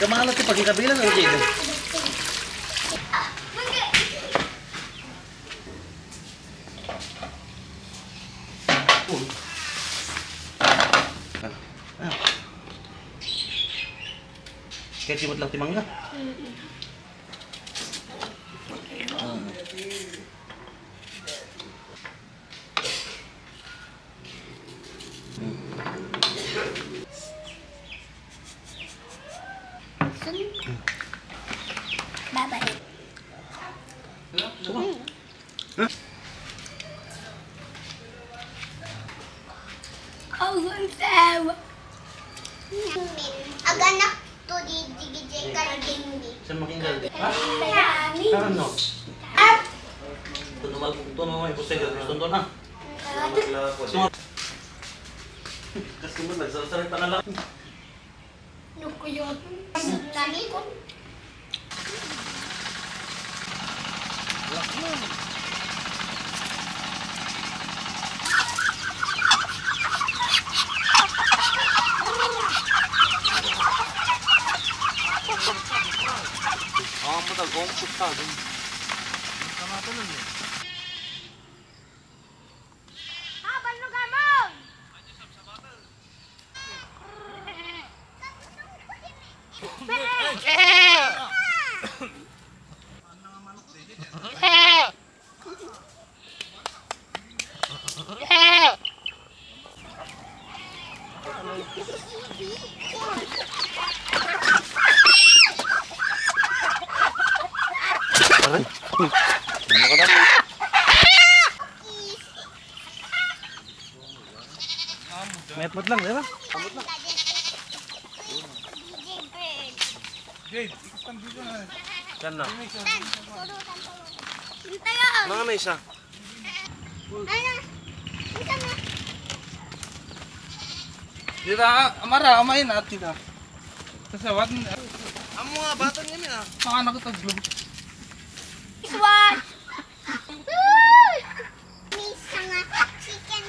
malat ti paging kabilang ang dito. Kaya timot lang timangga. Bye-bye. Coba. Oh, sawa. Aganak to di digijay kalbindi. Saan makinggal di? Ha? Dami. Karan no? At Ito naman yung pusay. Gusto doon ha? Kasi mo nagsasalita na lang. nukuyot. Nani ko. 아무다 너무 좋다. Met lang, di ba? Amot lang. Jade, ikot ang dito na. Yan na. Mga na isa. Dita, amara, amain at dita. Kasawat. Amo nga, batan niya min ah. Mga anak ko taglo. Iswan! Misa nga chicken.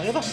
Ito.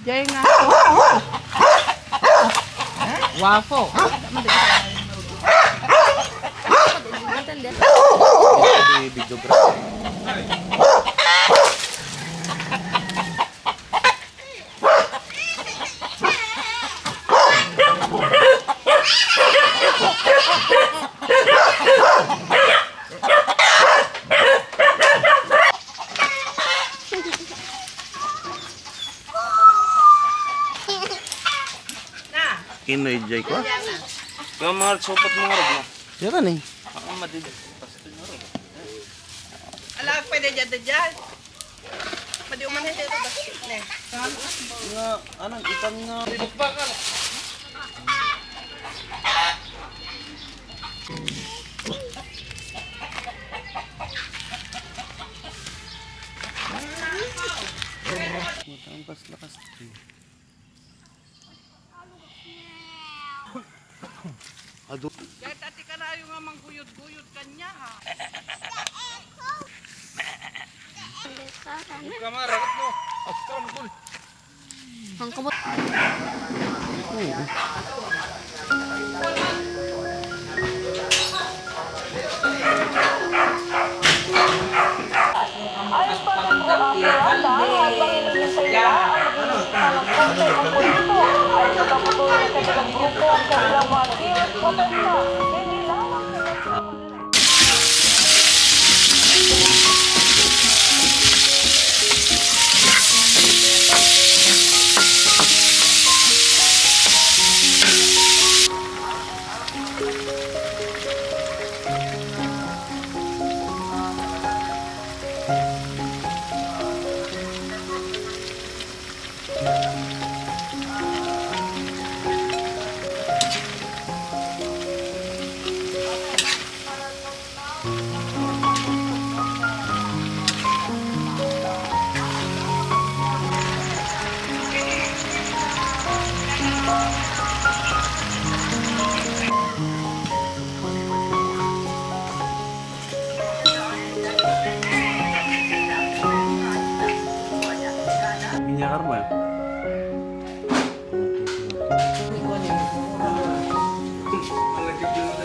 Jay nga. Wafo. Kinoy jay ko. Kamar sopat mo ro na. Siapa nih? Ako madid. Ala, pwede dyan. Pwede umanin dito basket na. Nga anang ikan nga bakal. Matang lakas. Aduh. Kaya tati ka na yung mangguyod-guyod kanya ha. Kamar rakat mo. Astron bul. Ang kabot.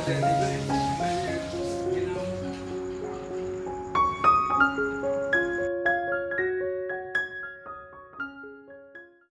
Jadi